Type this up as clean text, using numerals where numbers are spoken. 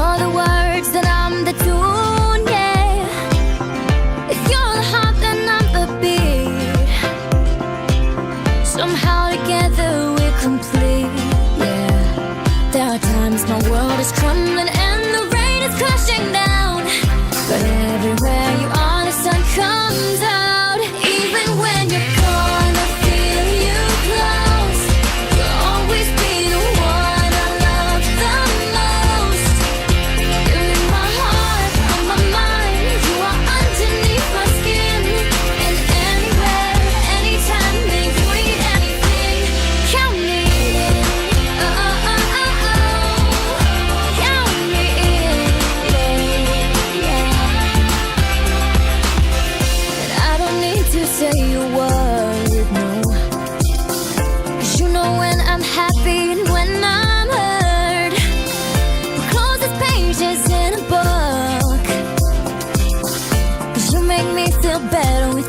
you're the words, then I'm the tune, yeah. If you're the heart, then I'm the beat. Somehow together we're complete, yeah. There are times my world is crumbling and the rain is crashing down, but everywhere you are, the sun comes out. Even when you're gone, I feel you close. You'll always be the one I love the most. You're in my heart, on my mind. You are underneath my skin. And anywhere, anytime that you need anything, count me in. Oh, oh, oh, oh, oh. Count me in, yeah. And I don't need to say a word, no. 'Cause you know when I'm happy and when I'm hurt. The closest pages in a book. 'Cause you make me feel better with